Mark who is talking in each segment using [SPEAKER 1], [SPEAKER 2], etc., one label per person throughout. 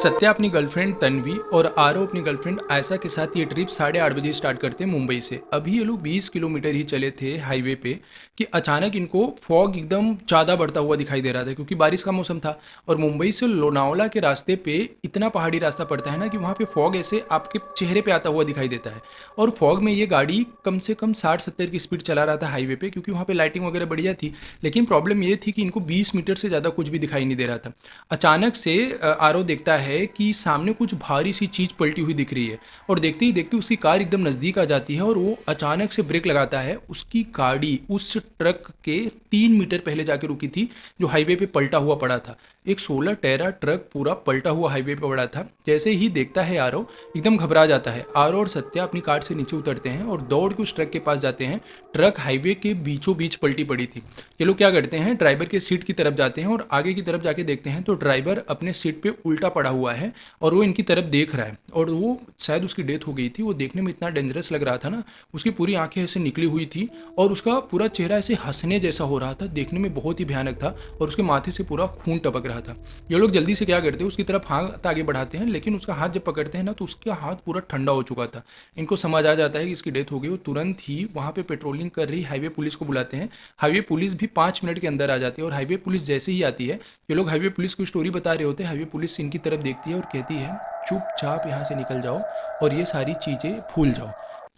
[SPEAKER 1] सत्या अपनी गर्लफ्रेंड तन्वी और आरव अपनी गर्लफ्रेंड आयशा के साथ ये ट्रिप 8:30 बजे स्टार्ट करते हैं मुंबई से। अभी ये लोग 20 किलोमीटर ही चले थे हाईवे पे कि अचानक इनको फॉग एकदम ज़्यादा बढ़ता हुआ दिखाई दे रहा था, क्योंकि बारिश का मौसम था। और मुंबई से लोनावला के रास्ते पे इतना पहाड़ी रास्ता पड़ता है ना कि वहाँ पे फॉग ऐसे आपके चेहरे पे आता हुआ दिखाई देता है। और फॉग में ये गाड़ी कम से कम 60-70 की स्पीड चला रहा था हाईवे पे, क्योंकि वहाँ पे लाइटिंग वगैरह बढ़िया थी। लेकिन प्रॉब्लम ये थी कि इनको 20 मीटर से ज़्यादा कुछ भी दिखाई नहीं दे रहा था। अचानक से आरव देखता है कि सामने कुछ भारी सी चीज़ पलटी हुई दिख रही है, और देखते ही देखते उसकी कार एकदम नज़दीक आ जाती है और वो अचानक से ब्रेक लगाता है। उसकी गाड़ी उस ट्रक के 3 मीटर पहले जाके रुकी थी जो हाईवे पे पलटा हुआ पड़ा था। एक 16 टैरा ट्रक पूरा पलटा हुआ हाईवे पे पड़ा था। जैसे ही देखता है आरव, एकदम घबरा जाता है। आरव और सत्या अपनी कार से नीचे उतरते हैं और दौड़ के उस ट्रक के पास जाते हैं। ट्रक हाईवे के बीचों बीच पलटी पड़ी थी। ये लोग क्या करते हैं, ड्राइवर के सीट की तरफ जाते हैं और आगे की तरफ जाके देखते हैं तो ड्राइवर अपने सीट पे उल्टा पड़ा हुआ है और वो इनकी तरफ देख रहा है। और वो शायद उसकी डेथ हो गई थी। वो देखने में इतना डेंजरस लग रहा था ना, उसकी पूरी आंखें ऐसे निकली हुई थी और उसका पूरा चेहरा ऐसे हंसने जैसा हो रहा था। देखने में बहुत ही भयानक था और उसके माथे से पूरा खून टपक रहा था। ये लोग जल्दी से क्या करते हैं, उसकी तरफ हाथ आगे बढ़ाते हैं, लेकिन उसका हाथ जब पकड़ते हैं ना तो उसका हाथ पूरा ठंडा हो चुका था। इनको समझ आ जाता है कि इसकी डेथ हो गई। वो तुरंत ही वहाँ पे पेट्रोलिंग कर रही हाईवे पुलिस को बुलाते हैं। हाईवे पुलिस भी 5 मिनट के अंदर आ जाती है। और हाईवे पुलिस जैसे ही आती है, ये लोग हाईवे पुलिस को स्टोरी बता रहे होते हैं। हाईवे पुलिस इनकी तरफ देखती है और कहती है, चुपचाप यहाँ से निकल जाओ और ये सारी चीज़ें भूल जाओ।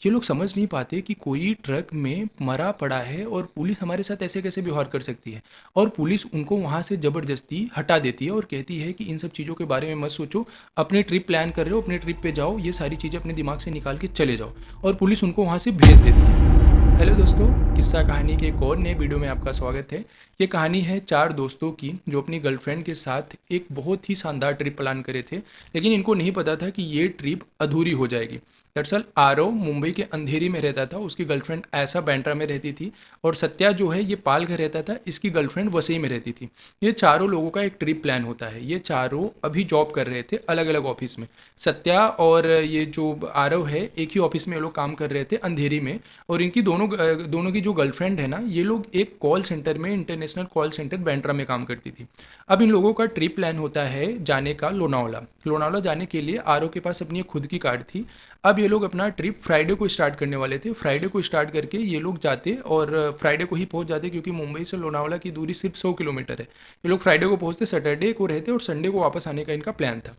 [SPEAKER 1] ये लोग समझ नहीं पाते कि कोई ट्रक में मरा पड़ा है और पुलिस हमारे साथ ऐसे कैसे व्यवहार कर सकती है। और पुलिस उनको वहाँ से ज़बरदस्ती हटा देती है और कहती है कि इन सब चीज़ों के बारे में मत सोचो, अपने ट्रिप प्लान कर रहे हो, अपने ट्रिप पे जाओ, ये सारी चीज़ें अपने दिमाग से निकाल के चले जाओ। और पुलिस उनको वहाँ से भेज देती है। हेलो दोस्तों, किस्सा कहानी के एक और नए वीडियो में आपका स्वागत है। ये कहानी है 4 दोस्तों की जो अपनी गर्लफ्रेंड के साथ एक बहुत ही शानदार ट्रिप प्लान करे थे, लेकिन इनको नहीं पता था कि ये ट्रिप अधूरी हो जाएगी। दरअसल आरव मुंबई के अंधेरी में रहता था, उसकी गर्लफ्रेंड ऐसा बैंड्रा में रहती थी। और सत्या जो है ये पालघर रहता था, इसकी गर्लफ्रेंड वसई में रहती थी। ये चारों लोगों का एक ट्रिप प्लान होता है। ये चारों अभी जॉब कर रहे थे अलग अलग ऑफिस में। सत्या और ये जो आरव है एक ही ऑफिस में ये लोग काम कर रहे थे अंधेरी में। और इनकी दोनों की जो गर्लफ्रेंड है ना, ये लोग एक कॉल सेंटर में, इंटरनेशनल कॉल सेंटर बैंड्रा में काम करती थी। अब इन लोगों का ट्रिप प्लान होता है जाने का लोनावला। लोनावला जाने के लिए आरव के पास अपनी एक खुद की कार थी। अब ये लोग अपना ट्रिप फ्राइडे को स्टार्ट करने वाले थे। फ्राइडे को स्टार्ट करके ये लोग जाते और फ्राइडे को ही पहुंच जाते, क्योंकि मुंबई से लोनावला की दूरी सिर्फ 100 किलोमीटर है। ये लोग फ्राइडे को पहुंचते, सैटरडे को रहते और संडे को वापस आने का इनका प्लान था।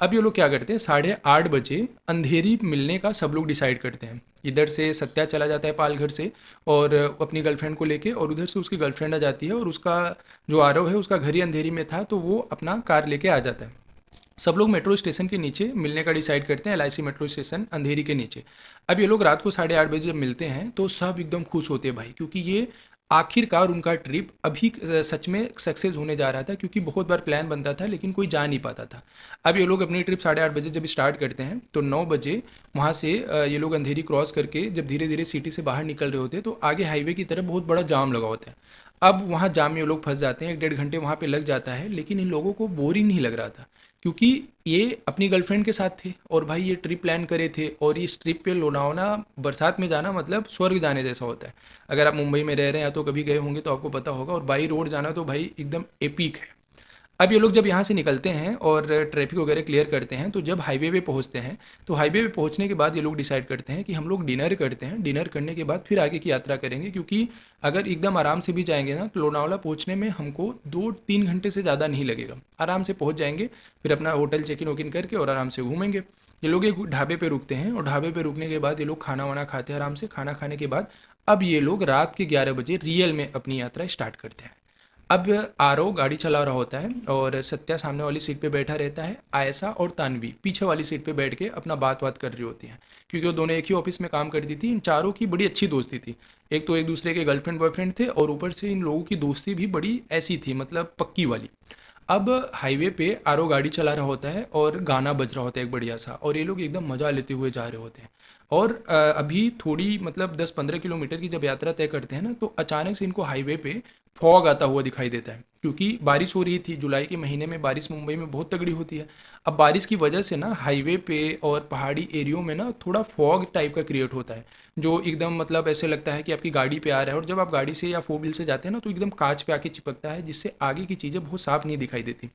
[SPEAKER 1] अब ये लोग क्या करते हैं, 8:30 बजे अंधेरी मिलने का सब लोग डिसाइड करते हैं। इधर से सत्या चला जाता है पालघर से और अपनी गर्लफ्रेंड को लेके, और उधर से उसकी गर्लफ्रेंड आ जाती है। और उसका जो आरव है उसका घर ही अंधेरी में था, तो वो अपना कार लेके आ जाता है। सब लोग मेट्रो स्टेशन के नीचे मिलने का डिसाइड करते हैं, LIC मेट्रो स्टेशन अंधेरी के नीचे। अब ये लोग रात को 8:30 बजे जब मिलते हैं तो सब एकदम खुश होते हैं भाई, क्योंकि ये आखिरकार उनका ट्रिप अभी सच में सक्सेस होने जा रहा था। क्योंकि बहुत बार प्लान बनता था लेकिन कोई जा नहीं पाता था। अब ये लोग अपनी ट्रिप 8:30 बजे जब स्टार्ट करते हैं तो 9 बजे वहाँ से ये लोग अंधेरी क्रॉस करके जब धीरे धीरे सिटी से बाहर निकल रहे होते हैं तो आगे हाईवे की तरफ बहुत बड़ा जाम लगा होता है। अब वहाँ जाम में ये लोग फंस जाते हैं, 1-1.5 घंटे वहाँ पे लग जाता है। लेकिन इन लोगों को बोरिंग नहीं लग रहा था, क्योंकि ये अपनी गर्लफ्रेंड के साथ थे और भाई ये ट्रिप प्लान करे थे। और इस ट्रिप पे लोनावला बरसात में जाना मतलब स्वर्ग जाने जैसा होता है। अगर आप मुंबई में रह रहे हैं या तो कभी गए होंगे तो आपको पता होगा। और बाई रोड जाना तो भाई एकदम एपिक है। अब ये लोग जब यहाँ से निकलते हैं और ट्रैफिक वगैरह क्लियर करते हैं, तो जब हाईवे पे पहुँचते हैं तो हाईवे पे पहुँचने के बाद ये लोग डिसाइड करते हैं कि हम लोग डिनर करते हैं। डिनर करने के बाद फिर आगे की यात्रा करेंगे, क्योंकि अगर एकदम आराम से भी जाएंगे ना तो लोनावला पहुँचने में हमको 2-3 घंटे से ज़्यादा नहीं लगेगा। आराम से पहुँच जाएंगे, फिर अपना होटल चेक इन वोकिन करके और आराम से घूमेंगे। ये लोग एक ढाबे पे रुकते हैं और ढाबे पे रुकने के बाद ये लोग खाना वाना खाते हैं आराम से। खाना खाने के बाद अब ये लोग रात के 11 बजे रियल में अपनी यात्रा स्टार्ट करते हैं। अब आरव गाड़ी चला रहा होता है और सत्या सामने वाली सीट पे बैठा रहता है। आयशा और तानवी पीछे वाली सीट पे बैठ के अपना बात कर रही होती हैं, क्योंकि वो दोनों एक ही ऑफिस में काम करती थी। इन चारों की बड़ी अच्छी दोस्ती थी। एक तो एक दूसरे के गर्लफ्रेंड बॉयफ्रेंड थे और ऊपर से इन लोगों की दोस्ती भी बड़ी ऐसी थी, मतलब पक्की वाली। अब हाईवे पे आरव गाड़ी चला रहा होता है और गाना बज रहा होता है एक बढ़िया सा, और ये लोग एकदम मज़ा लेते हुए जा रहे होते हैं। और अभी थोड़ी मतलब 10-15 किलोमीटर की जब यात्रा तय करते हैं ना, तो अचानक से इनको हाईवे पे फॉग आता हुआ दिखाई देता है। क्योंकि बारिश हो रही थी। जुलाई के महीने में बारिश मुंबई में बहुत तगड़ी होती है। अब बारिश की वजह से ना हाईवे पे और पहाड़ी एरियो में ना थोड़ा फॉग टाइप का क्रिएट होता है, जो एकदम मतलब ऐसे लगता है कि आपकी गाड़ी पे आ रहा है, और जब आप गाड़ी से या फोर व्हील से जाते हैं ना तो एकदम कांच पे आके चिपकता है, जिससे आगे की चीज़ें बहुत साफ नहीं दिखाई देती।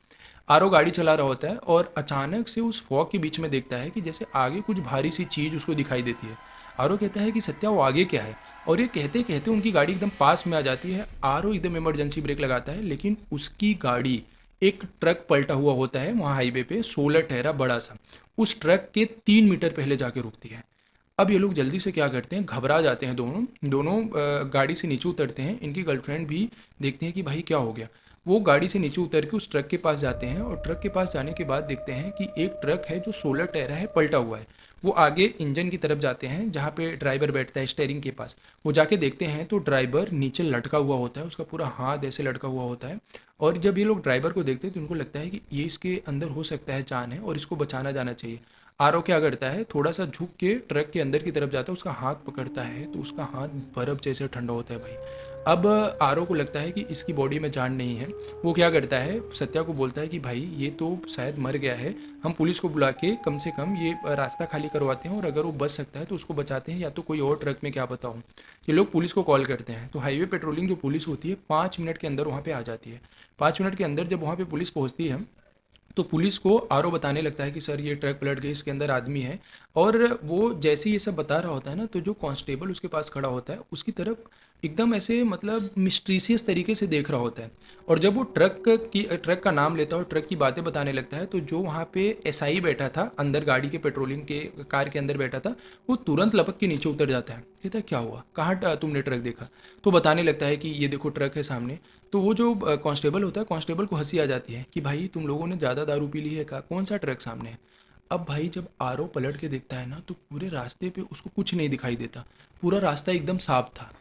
[SPEAKER 1] आरव गाड़ी चला रहा होता है और अचानक से उस फॉग के बीच में देखता है कि जैसे आगे कुछ भारी सी चीज़ उसको दिखाई देती है। आरव कहता है कि सत्या वो आगे क्या है, और ये कहते कहते उनकी गाड़ी एकदम पास में आ जाती है। आरव एकदम इमरजेंसी ब्रेक लगाता है, लेकिन उसकी गाड़ी एक ट्रक पलटा हुआ होता है वहाँ हाईवे पे, 16 टहरा बड़ा सा, उस ट्रक के 3 मीटर पहले जाके रुकती है। अब ये लोग जल्दी से क्या करते हैं, घबरा जाते हैं दोनों दोनों गाड़ी से नीचे उतरते हैं। इनकी गर्लफ्रेंड भी देखते हैं कि भाई क्या हो गया। वो गाड़ी से नीचे उतर के उस ट्रक के पास जाते हैं, और ट्रक के पास जाने के बाद देखते हैं कि एक ट्रक है जो 16 टहरा है, पलटा हुआ है। वो आगे इंजन की तरफ जाते हैं जहाँ पे ड्राइवर बैठता है स्टेयरिंग के पास। वो जाके देखते हैं तो ड्राइवर नीचे लटका हुआ होता है, उसका पूरा हाथ ऐसे लटका हुआ होता है। और जब ये लोग ड्राइवर को देखते हैं तो उनको लगता है कि ये इसके अंदर हो सकता है जान है और इसको बचाना जाना चाहिए। आरव क्या करता है, थोड़ा सा झुक के ट्रक के अंदर की तरफ जाता है, उसका हाथ पकड़ता है तो उसका हाथ बर्फ जैसे ठंडा होता है भाई। अब आरव को लगता है कि इसकी बॉडी में जान नहीं है। वो क्या करता है, सत्या को बोलता है कि भाई ये तो शायद मर गया है, हम पुलिस को बुला के कम से कम ये रास्ता खाली करवाते हैं, और अगर वो बच सकता है तो उसको बचाते हैं, या तो कोई और ट्रक में क्या पता हो। ये लोग पुलिस को कॉल करते हैं, तो हाईवे पेट्रोलिंग जो पुलिस होती है 5 मिनट के अंदर वहाँ पे आ जाती है। 5 मिनट के अंदर जब वहाँ पे पुलिस पहुँचती है तो पुलिस को आरव बताने लगता है कि सर ये ट्रक पलट गई, इसके अंदर आदमी है। और वो जैसे ये सब बता रहा होता है ना, तो जो कांस्टेबल उसके पास खड़ा होता है उसकी तरफ एकदम ऐसे मतलब मिस्ट्रीसियस तरीके से देख रहा होता है। और जब वो ट्रक का नाम लेता है और ट्रक की बातें बताने लगता है, तो जो वहाँ पे एसआई बैठा था अंदर, गाड़ी के पेट्रोलिंग के कार के अंदर बैठा था, वो तुरंत लपक के नीचे उतर जाता है। कहता है क्या हुआ, कहाँ तुमने ट्रक देखा। तो बताने लगता है कि ये देखो ट्रक है सामने। तो वो जो कांस्टेबल होता है, कांस्टेबल को हंसी आ जाती है कि भाई तुम लोगों ने ज़्यादा दारू पी ली है का, कौन सा ट्रक सामने है। अब भाई जब आरव पलट के देखता है ना, तो पूरे रास्ते पे उसको कुछ नहीं दिखाई देता, पूरा रास्ता एकदम साफ था।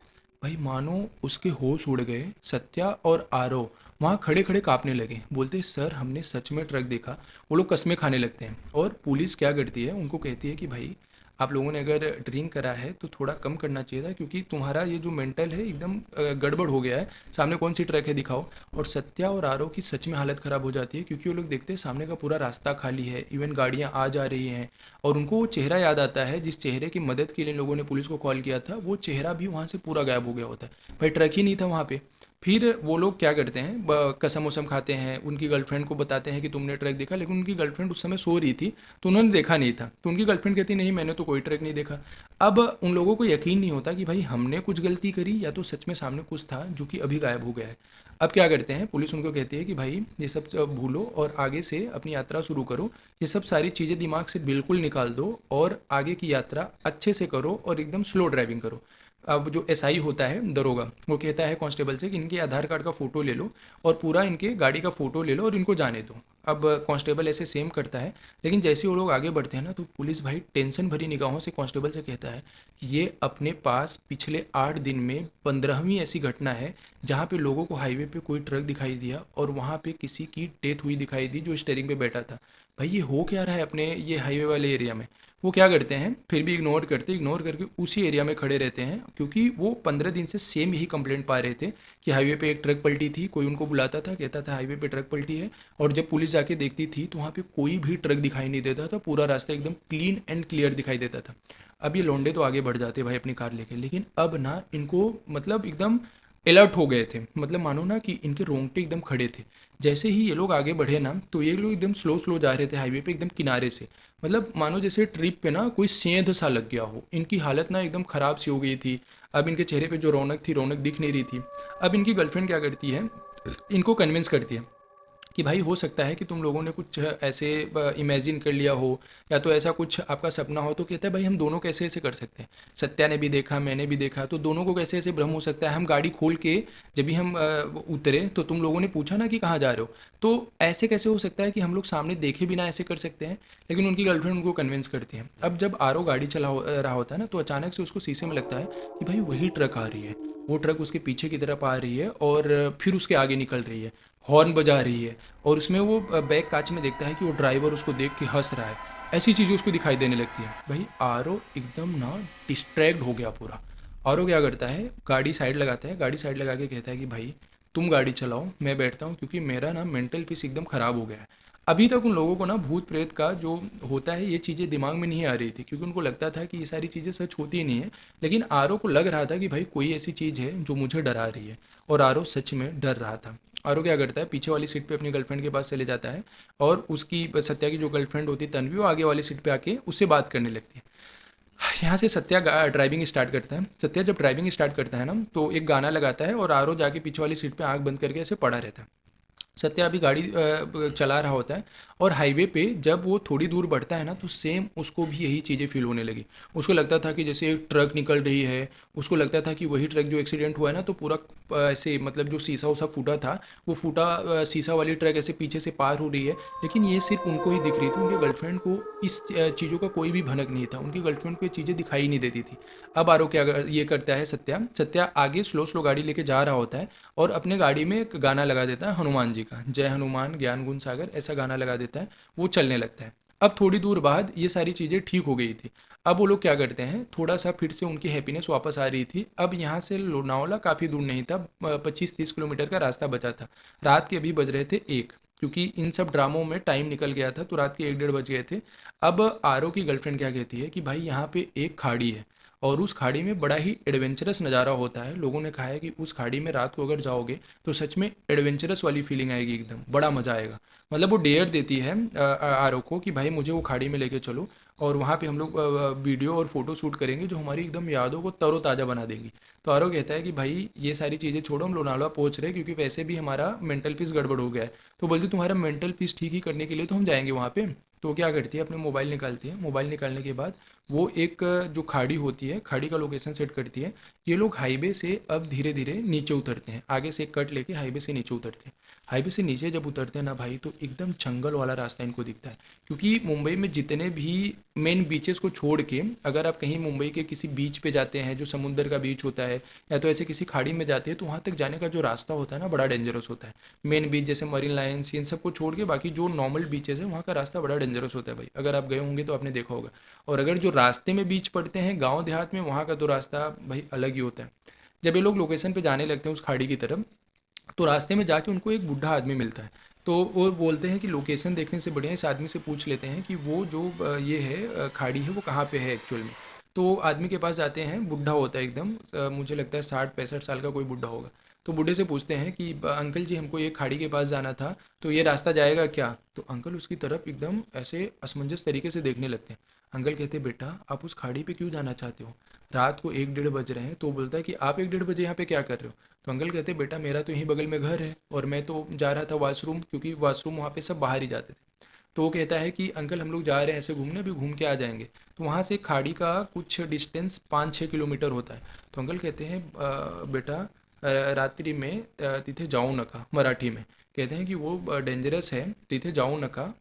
[SPEAKER 1] भाई मानो उसके होश उड़ गए। सत्या और आरव वहाँ खड़े खड़े कांपने लगे, बोलते सर हमने सच में ट्रक देखा। वो लोग कस्में खाने लगते हैं। और पुलिस क्या करती है, उनको कहती है कि भाई आप लोगों ने अगर ड्रिंक करा है तो थोड़ा कम करना चाहिए था, क्योंकि तुम्हारा ये जो मेंटल है एकदम गड़बड़ हो गया है। सामने कौन सी ट्रक है दिखाओ। और सत्या और आरव की सच में हालत ख़राब हो जाती है, क्योंकि वो लोग देखते हैं सामने का पूरा रास्ता खाली है, इवन गाड़ियाँ आ जा रही हैं। और उनको वो चेहरा याद आता है जिस चेहरे की मदद के लिए इन लोगों ने पुलिस को कॉल किया था, वो चेहरा भी वहाँ से पूरा गायब हो गया होता है। भाई ट्रक ही नहीं था वहाँ पे। फिर वो लोग क्या करते हैं, कसम वसम खाते हैं, उनकी गर्लफ्रेंड को बताते हैं कि तुमने ट्रक देखा, लेकिन उनकी गर्लफ्रेंड उस समय सो रही थी तो उन्होंने देखा नहीं था। तो उनकी गर्लफ्रेंड कहती नहीं मैंने तो कोई ट्रक नहीं देखा। अब उन लोगों को यकीन नहीं होता कि भाई हमने कुछ गलती करी या तो सच में सामने कुछ था जो कि अभी गायब हो गया है। अब क्या करते हैं, पुलिस उनको कहती है कि भाई ये सब भूलो और आगे से अपनी यात्रा शुरू करो, ये सब सारी चीज़ें दिमाग से बिल्कुल निकाल दो और आगे की यात्रा अच्छे से करो और एकदम स्लो ड्राइविंग करो। अब जो एसआई होता है दरोगा, वो कहता है कांस्टेबल से कि इनके आधार कार्ड का फ़ोटो ले लो और पूरा इनके गाड़ी का फ़ोटो ले लो और इनको जाने दो। अब कांस्टेबल ऐसे सेम करता है, लेकिन जैसे वो लोग आगे बढ़ते हैं ना, तो पुलिस भाई टेंशन भरी निगाहों से कांस्टेबल से कहता है कि ये अपने पास पिछले 8 दिन में 15वीं ऐसी घटना है जहाँ पे लोगों को हाईवे पे कोई ट्रक दिखाई दिया और वहाँ पे किसी की डेथ हुई दिखाई दी जो स्टेयरिंग पे बैठा था। भाई ये हो क्या रहा है अपने ये हाईवे वाले एरिया में। वो क्या करते हैं, फिर भी इग्नोर करके उसी एरिया में खड़े रहते हैं, क्योंकि वो 15 दिन से सेम यही कंप्लेंट पा रहे थे कि हाईवे पे एक ट्रक पलटी थी। कोई उनको बुलाता था, कहता था हाईवे पे ट्रक पलटी है, और जब पुलिस जाके देखती थी तो वहाँ पे कोई भी ट्रक दिखाई नहीं देता था, पूरा रास्ता एकदम क्लीन एंड क्लियर दिखाई देता था। अब ये लौंडे तो आगे बढ़ जाते भाई अपनी कार लेके, लेकिन अब ना इनको मतलब एकदम अलर्ट हो गए थे, मतलब मानो ना कि इनके रोंगटे एकदम खड़े थे। जैसे ही ये लोग आगे बढ़े ना, तो ये लोग एकदम स्लो स्लो जा रहे थे हाईवे पे एकदम किनारे से, मतलब मानो जैसे ट्रिप पे ना कोई सेंध सा लग गया हो। इनकी हालत ना एकदम ख़राब सी हो गई थी। अब इनके चेहरे पे जो रौनक थी, रौनक दिख नहीं रही थी। अब इनकी गर्लफ्रेंड क्या करती है, इनको कन्विंस करती है कि भाई हो सकता है कि तुम लोगों ने कुछ ऐसे इमेजिन कर लिया हो, या तो ऐसा कुछ आपका सपना हो। तो कहता है भाई हम दोनों कैसे ऐसे कर सकते हैं, सत्या ने भी देखा मैंने भी देखा, तो दोनों को कैसे ऐसे भ्रम हो सकता है। हम गाड़ी खोल के जब भी हम उतरे तो तुम लोगों ने पूछा ना कि कहाँ जा रहे हो, तो ऐसे कैसे हो सकता है कि हम लोग सामने देखे बिना ऐसे कर सकते हैं। लेकिन उनकी गर्लफ्रेंड उनको कन्विंस करती है। अब जब आरव गाड़ी रहा होता है ना, तो अचानक से उसको शीशे में लगता है कि भाई वही ट्रक आ रही है। वो ट्रक उसके पीछे की तरफ आ रही है और फिर उसके आगे निकल रही है, हॉर्न बजा रही है, और उसमें वो बैक कांच में देखता है कि वो ड्राइवर उसको देख के हंस रहा है। ऐसी चीज़ें उसको दिखाई देने लगती है। भाई आरव एकदम ना डिस्ट्रैक्ट हो गया पूरा। आरव क्या करता है, गाड़ी साइड लगाता है, गाड़ी साइड लगा के कहता है कि भाई तुम गाड़ी चलाओ, मैं बैठता हूँ, क्योंकि मेरा ना मेंटल पीस एकदम ख़राब हो गया है। अभी तक उन लोगों को ना भूत प्रेत का जो होता है ये चीज़ें दिमाग में नहीं आ रही थी, क्योंकि उनको लगता था कि ये सारी चीज़ें सच होती ही नहीं है। लेकिन आरओ को लग रहा था कि भाई कोई ऐसी चीज़ है जो मुझे डरा रही है, और आरओ सच में डर रहा था। आरओ क्या करता है, पीछे वाली सीट पे अपनी गर्लफ्रेंड के पास चले जाता है, और उसकी सत्या की जो गर्लफ्रेंड होती है तन्वी, वो आगे वाली सीट पे आके उससे बात करने लगती है। यहाँ से सत्या ड्राइविंग स्टार्ट करता है। सत्या जब ड्राइविंग स्टार्ट करता है ना, तो एक गाना लगाता है और आरओ जाके पीछे वाली सीट पे आंख बंद करके ऐसे पड़ा रहता है। सत्या अभी गाड़ी चला रहा होता है, और हाईवे पे जब वो थोड़ी दूर बढ़ता है ना, तो सेम उसको भी यही चीज़ें फील होने लगी। उसको लगता था कि जैसे एक ट्रक निकल रही है, उसको लगता था कि वही ट्रक जो एक्सीडेंट हुआ है ना, तो पूरा ऐसे मतलब जो शीशा उसा फूटा था, वो फूटा शीशा वाली ट्रक ऐसे पीछे से पार हो रही है। लेकिन ये सिर्फ उनको ही दिख रही थी, उनके गर्लफ्रेंड को इस चीज़ों का कोई भी भनक नहीं था, उनकी गर्लफ्रेंड को ये चीज़ें दिखाई नहीं देती थी। अब आरो क्या ये करता है, सत्या सत्या आगे स्लो स्लो गाड़ी लेके जा रहा होता है, और अपने गाड़ी में एक गाना लगा देता है हनुमान जी का, जय हनुमान ज्ञान गुण सागर, ऐसा गाना लगा देता है। वो चलने लगता है। अब थोड़ी दूर बाद ये सारी चीज़ें ठीक हो गई थी। अब वो लोग क्या करते हैं, थोड़ा सा फिर से उनकी हैप्पीनेस वापस आ रही थी। अब यहाँ से लोनावला काफ़ी दूर नहीं था, 25-30 किलोमीटर का रास्ता बचा था। रात के अभी बज रहे थे 1, क्योंकि इन सब ड्रामों में टाइम निकल गया था, तो रात के 1-1:30 बज गए थे। अब आरओ की गर्लफ्रेंड क्या कहती है कि भाई यहाँ पे एक खाड़ी है, और उस खाड़ी में बड़ा ही एडवेंचरस नज़ारा होता है। लोगों ने कहा है कि उस खाड़ी में रात को अगर जाओगे तो सच में एडवेंचरस वाली फीलिंग आएगी, एकदम बड़ा मज़ा आएगा। मतलब वो डेयर देती है आरओ को कि भाई मुझे वो खाड़ी में लेके चलो, और वहाँ पे हम लोग वीडियो और फोटो शूट करेंगे जो हमारी एकदम यादों को तरोताज़ा बना देंगी। तो आरओ कहता है कि भाई ये सारी चीज़ें छोड़ो, हम लोनावला पहुँच रहे हैं, क्योंकि वैसे भी हमारा मेंटल पीस गड़बड़ हो गया है। तो बोलती तुम्हारा मेंटल पीस ठीक ही करने के लिए तो हम जाएंगे वहाँ पे। तो वो क्या करती है, अपने मोबाइल निकालती है। मोबाइल निकालने के बाद वो एक जो खाड़ी होती है, खाड़ी का लोकेशन सेट करती है। ये लोग हाईवे से अब धीरे धीरे नीचे उतरते हैं, आगे से एक कट लेके हाईवे से नीचे उतरते हैं। हाईवे से नीचे जब उतरते हैं ना भाई, तो एकदम जंगल वाला रास्ता इनको दिखता है। क्योंकि मुंबई में जितने भी मेन बीचेस को छोड़ के अगर आप कहीं मुंबई के किसी बीच पे जाते हैं जो समुंदर का बीच होता है, या तो ऐसे किसी खाड़ी में जाते हैं, तो वहाँ तक जाने का जो रास्ता होता है ना, बड़ा डेंजरस होता है। मेन बीच जैसे मरीन लाइन्स, इन सबको छोड़ के बाकी जो नॉर्मल बीचेस है, वहाँ का रास्ता बड़ा डेंजरस होता है भाई। अगर आप गए होंगे तो आपने देखा होगा। और अगर जो रास्ते में बीच पड़ते हैं गांव देहात में, वहाँ का तो रास्ता भाई अलग ही होता है। जब ये लोग लोकेशन पे जाने लगते हैं उस खाड़ी की तरफ, तो रास्ते में जाके उनको एक बूढ़ा आदमी मिलता है। तो वो बोलते हैं कि लोकेशन देखने से बढ़िया इस आदमी से पूछ लेते हैं कि वो जो ये है खाड़ी है, वो कहाँ पे है एक्चुअल में। तो आदमी के पास जाते हैं, बूढ़ा होता है एकदम, मुझे लगता है 60-65 साल का कोई बूढ़ा होगा। तो बूढ़े से पूछते हैं कि अंकल जी हमको ये खाड़ी के पास जाना था, तो ये रास्ता जाएगा क्या?" तो अंकल उसकी तरफ एकदम ऐसे असमंजस तरीके से देखने लगते हैं। अंकल कहते हैं, "बेटा आप उस खाड़ी पे क्यों जाना चाहते हो? रात को 1-1:30 बज रहे हैं।" तो वो बोलता है कि "आप 1-1:30 बजे यहाँ पे क्या कर रहे हो?" तो अंकल कहते हैं, "बेटा मेरा तो यहीं बगल में घर है, और मैं तो जा रहा था वॉशरूम, क्योंकि वॉशरूम वहाँ पे सब बाहर ही जाते थे।" तो वो कहता है कि "अंकल हम लोग जा रहे हैं ऐसे घूमने, अभी घूम के आ जाएंगे।" तो वहाँ से खाड़ी का कुछ डिस्टेंस 5-6 किलोमीटर होता है। तो अंकल कहते हैं, "बेटा रात्रि में तिथे जाऊ नका", मराठी में कहते हैं कि वो डेंजरस है, तिथे जाऊ नका,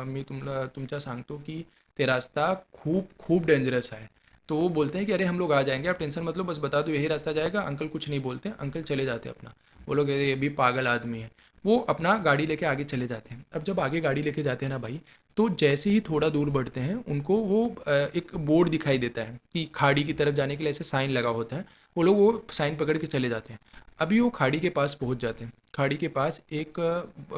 [SPEAKER 1] मी तुमच्या सांगतो की ते रास्ता खूप खूप डेंजरस है। तो वो बोलते हैं कि "अरे हम लोग आ जाएंगे, आप टेंशन मत लो, बस बता दो यही रास्ता जाएगा।" अंकल कुछ नहीं बोलते, अंकल चले जाते हैं अपना। वो लोग ये भी पागल आदमी है। वो अपना गाड़ी लेके आगे चले जाते हैं। अब जब आगे गाड़ी लेके जाते हैं ना भाई, तो जैसे ही थोड़ा दूर बढ़ते हैं, उनको वो एक बोर्ड दिखाई देता है कि खाड़ी की तरफ जाने के लिए ऐसे साइन लगा होता है। वो लोग वो साइन पकड़ के चले जाते हैं। अभी वो खाड़ी के पास पहुंच जाते हैं। खाड़ी के पास एक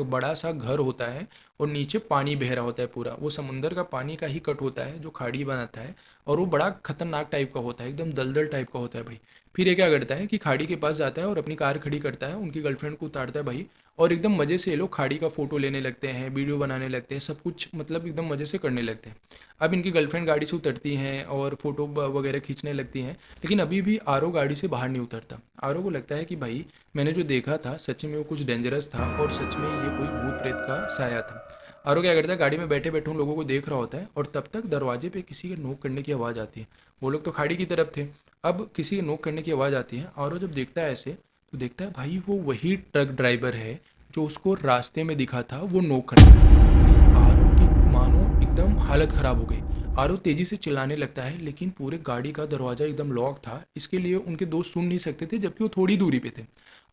[SPEAKER 1] बड़ा सा घर होता है, और नीचे पानी बह रहा होता है पूरा। वो समुंदर का पानी का ही कट होता है जो खाड़ी बनाता है, और वो बड़ा खतरनाक टाइप का होता है, एकदम दलदल टाइप का होता है भाई। फिर ये क्या करता है कि खाड़ी के पास जाता है और अपनी कार खड़ी करता है, उनकी गर्लफ्रेंड को उतारता है भाई, और एकदम मज़े से ये लोग खाड़ी का फ़ोटो लेने लगते हैं, वीडियो बनाने लगते हैं, सब कुछ मतलब एकदम मज़े से करने लगते हैं। अब इनकी गर्लफ्रेंड गाड़ी से उतरती हैं और फ़ोटो वगैरह खींचने लगती हैं, लेकिन अभी भी आरओ गाड़ी से बाहर नहीं उतरता। आरओ को लगता है कि भाई मैंने जो देखा था सच में वो कुछ डेंजरस था, और सच में ये कोई भूत प्रेत का साया था। आरओ क्या करता है, गाड़ी में बैठे बैठे उन लोगों को देख रहा होता है, और तब तक दरवाजे पे किसी के नोक करने की आवाज़ आती है। वो लोग तो खाड़ी की तरफ थे। अब किसी के नोक करने की आवाज़ आती है, आरओ जब देखता है ऐसे, तो देखता है भाई वो वही ट्रक ड्राइवर है जो उसको रास्ते में दिखा था, वो नोक कर रहा है। आरओ की मानो एकदम हालत ख़राब हो गई। आरओ तेज़ी से चिल्लाने लगता है, लेकिन पूरे गाड़ी का दरवाज़ा एकदम लॉक था, इसके लिए उनके दोस्त सुन नहीं सकते थे, जबकि वो थोड़ी दूरी पे थे।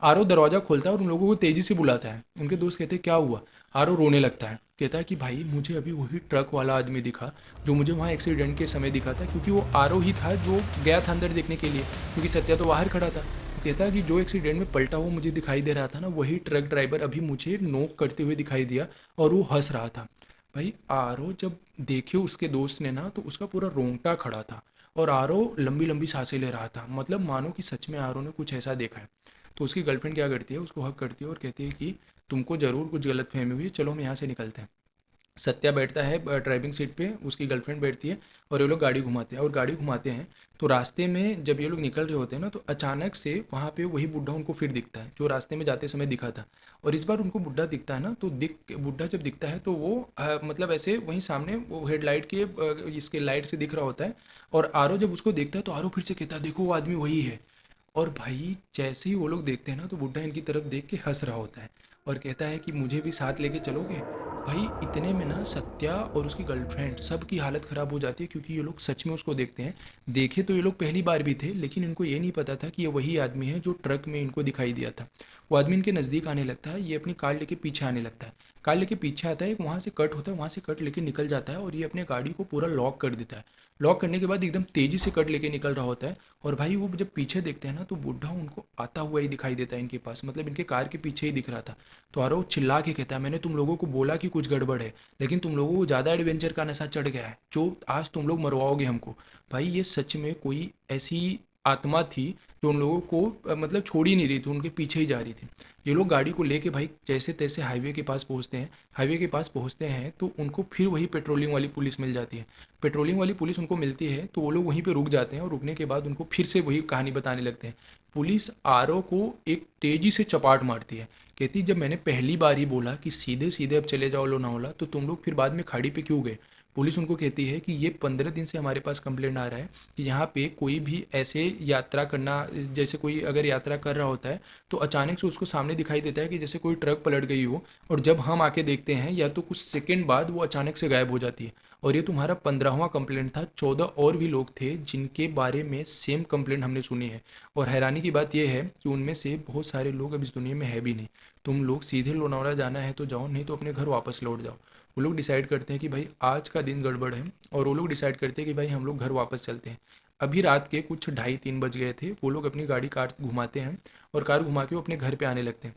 [SPEAKER 1] आरओ दरवाज़ा खोलता है और उन लोगों को तेज़ी से बुलाता है। उनके दोस्त कहते हैं क्या हुआ? आरओ रोने लगता है, कहता है कि भाई मुझे अभी वही ट्रक वाला आदमी दिखा जो मुझे वहाँ एक्सीडेंट के समय दिखा था, क्योंकि वो आरओ ही था जो गया था अंदर देखने के लिए, क्योंकि सत्या तो बाहर खड़ा था। कहता है कि जो एक्सीडेंट में पलटा हुआ मुझे दिखाई दे रहा था ना, वही ट्रक ड्राइवर अभी मुझे नोक करते हुए दिखाई दिया और वो हंस रहा था। भाई आरो जब देखे उसके दोस्त ने ना, तो उसका पूरा रोंगटा खड़ा था और आरो लंबी लंबी सांसें ले रहा था, मतलब मानो कि सच में आरो ने कुछ ऐसा देखा है। तो उसकी गर्लफ्रेंड क्या करती है, उसको हक करती है और कहती है कि तुमको ज़रूर कुछ गलतफहमी हुई है, चलो हम यहाँ से निकलते हैं। सत्या बैठता है ड्राइविंग सीट पे, उसकी गर्लफ्रेंड बैठती है और ये लोग गाड़ी घुमाते हैं और गाड़ी घुमाते हैं। तो रास्ते में जब ये लोग निकल रहे होते हैं ना, तो अचानक से वहाँ पे वही बुढ़ा उनको फिर दिखता है जो रास्ते में जाते समय दिखा था। और इस बार उनको बुढ़ा दिखता है ना, तो बुढ़ा जब दिखता है तो वो मतलब ऐसे वहीं सामने वो हेडलाइट के इसके लाइट से दिख रहा होता है। और आरो जब उसको देखता है तो आरो फिर से कहता है देखो वो आदमी वही है। और भाई जैसे ही वो लोग देखते हैं ना, तो बुड्ढा इनकी तरफ देख के हंस रहा होता है और कहता है कि मुझे भी साथ लेके चलोगे। भाई इतने में ना सत्या और उसकी गर्लफ्रेंड सबकी हालत ख़राब हो जाती है, क्योंकि ये लोग सच में उसको देखते हैं। देखे तो ये लोग पहली बार भी थे, लेकिन इनको ये नहीं पता था कि ये वही आदमी है जो ट्रक में इनको दिखाई दिया था। वो आदमी इनके नज़दीक आने लगता है, ये अपनी कार लेके पीछे आने लगता है। कार लेके पीछे आता है, एक वहाँ से कट होता है, वहाँ से कट लेके निकल जाता है और ये अपने गाड़ी को पूरा लॉक कर देता है। लॉक करने के बाद एकदम तेज़ी से कट लेके निकल रहा होता है। और भाई वो जब पीछे देखते हैं ना, तो बुढ़ा उनको आता हुआ ही दिखाई देता है इनके पास, मतलब इनके कार के पीछे ही दिख रहा था। तो आरो चिल्ला के कहता है मैंने तुम लोगों को बोला कि कुछ गड़बड़ है, लेकिन तुम लोगों को ज़्यादा एडवेंचर का नशा चढ़ गया है, जो आज तुम लोग मरवाओगे हमको। भाई ये सच में कोई ऐसी आत्मा थी जो उन लोगों को मतलब छोड़ ही नहीं रही थी, उनके पीछे ही जा रही थी। ये लोग गाड़ी को लेके भाई जैसे तैसे हाईवे के पास पहुंचते हैं। हाईवे के पास पहुंचते हैं तो उनको फिर वही पेट्रोलिंग वाली पुलिस मिल जाती है। पेट्रोलिंग वाली पुलिस उनको मिलती है तो वो लोग वहीं पे रुक जाते हैं और रुकने के बाद उनको फिर से वही कहानी बताने लगते हैं। पुलिस आरओ को एक तेजी से चपाट मारती है। कहती जब मैंने पहली बार ही बोला कि सीधे सीधे अब चले जाओ लोनावला, तो तुम लोग फिर बाद में खाड़ी पे क्यों गए। पुलिस उनको कहती है कि ये 15 दिन से हमारे पास कंप्लेंट आ रहा है कि यहाँ पे कोई भी ऐसे यात्रा करना, जैसे कोई अगर यात्रा कर रहा होता है तो अचानक से उसको सामने दिखाई देता है कि जैसे कोई ट्रक पलट गई हो, और जब हम आके देखते हैं या तो कुछ सेकंड बाद वो अचानक से गायब हो जाती है। और ये तुम्हारा 15वां कंप्लेंट था, 14 और भी लोग थे जिनके बारे में सेम कंप्लेंट हमने सुनी है। और हैरानी की बात यह है कि उनमें से बहुत सारे लोग अब इस दुनिया में है भी नहीं। तुम लोग सीधे लोनावला जाना है तो जाओ, नहीं तो अपने घर वापस लौट जाओ। वो लोग डिसाइड करते हैं कि भाई आज का दिन गड़बड़ है, और वो लोग डिसाइड करते हैं कि भाई हम लोग घर वापस चलते हैं। अभी रात के कुछ 2:30-3 बज गए थे। वो लोग अपनी गाड़ी कार घुमाते हैं और कार घुमा के वो अपने घर पे आने लगते हैं।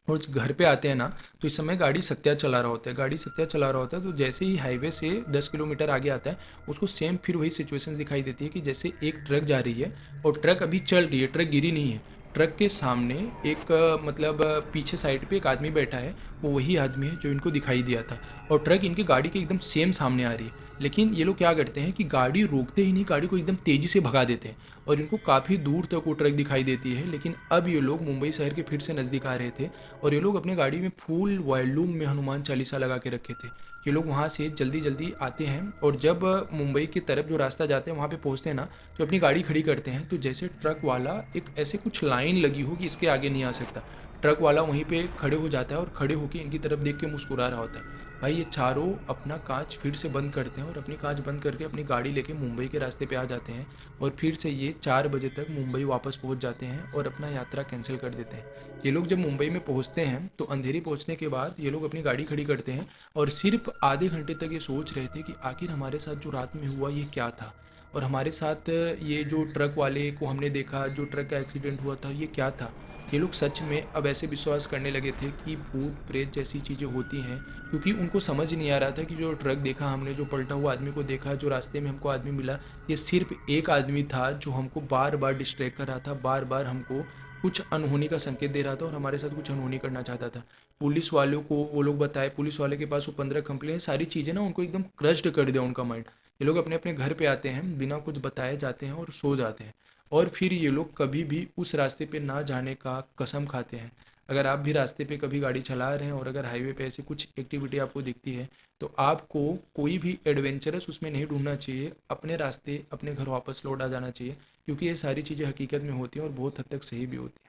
[SPEAKER 1] और उस घर पे आते हैं ना, तो इस समय गाड़ी सत्या चला रहा होता है, गाड़ी सत्या चला रहा होता है। तो जैसे ही हाईवे से 10 किलोमीटर आगे आता है, उसको सेम फिर वही सिचुएशन दिखाई देती है कि जैसे एक ट्रक जा रही है और ट्रक अभी चल रही है, ट्रक गिरी नहीं है। ट्रक के सामने एक मतलब पीछे साइड पे एक आदमी बैठा है, वो वही आदमी है जो इनको दिखाई दिया था। और ट्रक इनकी गाड़ी के एकदम सेम सामने आ रही है। लेकिन ये लोग क्या करते हैं कि गाड़ी रोकते ही नहीं, गाड़ी को एकदम तेज़ी से भगा देते हैं और इनको काफ़ी दूर तक वो ट्रक दिखाई देती है। लेकिन अब ये लोग मुंबई शहर के फिर से नज़दीक आ रहे थे और ये लोग अपने गाड़ी में फुल वॉल्यूम में हनुमान चालीसा लगा के रखे थे। ये लोग वहाँ से जल्दी जल्दी आते हैं और जब मुंबई की तरफ जो रास्ता जाते हैं वहाँ पे पहुँचते हैं ना, तो अपनी गाड़ी खड़ी करते हैं। तो जैसे ट्रक वाला एक ऐसे कुछ लाइन लगी हो कि इसके आगे नहीं आ सकता, ट्रक वाला वहीं पे खड़े हो जाता है और खड़े होकर इनकी तरफ देख के मुस्कुरा रहा होता है। भाई ये चारों अपना कांच फिर से बंद करते हैं और अपनी कांच बंद करके अपनी गाड़ी लेके मुंबई के रास्ते पे आ जाते हैं। और फिर से ये 4 बजे तक मुंबई वापस पहुंच जाते हैं और अपना यात्रा कैंसिल कर देते हैं। ये लोग जब मुंबई में पहुंचते हैं तो अंधेरी पहुंचने के बाद ये लोग अपनी गाड़ी खड़ी करते हैं और सिर्फ आधे घंटे तक ये सोच रहे थे कि आखिर हमारे साथ जो रात में हुआ ये क्या था, और हमारे साथ ये जो ट्रक वाले को हमने देखा, जो ट्रक का एक्सीडेंट हुआ था, ये क्या था। ये लोग सच में अब ऐसे विश्वास करने लगे थे कि भूत प्रेत जैसी चीज़ें होती हैं, क्योंकि उनको समझ ही नहीं आ रहा था कि जो ट्रक देखा हमने, जो पलटा हुआ आदमी को देखा, जो रास्ते में हमको आदमी मिला, ये सिर्फ एक आदमी था जो हमको बार बार डिस्ट्रैक्ट कर रहा था, बार बार हमको कुछ अनहोनी का संकेत दे रहा था और हमारे साथ कुछ अनहोनी करना चाहता था। पुलिस वालों को वो लोग बताए, पुलिस वाले के पास वो 15 कंप्लेन, सारी चीज़ें ना उनको एकदम क्रश्ड कर दिया उनका माइंड। ये लोग अपने अपने घर पे आते हैं, बिना कुछ बताए जाते हैं और सो जाते हैं। और फिर ये लोग कभी भी उस रास्ते पे ना जाने का कसम खाते हैं। अगर आप भी रास्ते पे कभी गाड़ी चला रहे हैं और अगर हाईवे पे ऐसी कुछ एक्टिविटी आपको दिखती है, तो आपको कोई भी एडवेंचरस उसमें नहीं ढूंढना चाहिए, अपने रास्ते अपने घर वापस लौट आ जाना चाहिए, क्योंकि ये सारी चीज़ें हकीकत में होती हैं और बहुत हद तक सही भी होती हैं।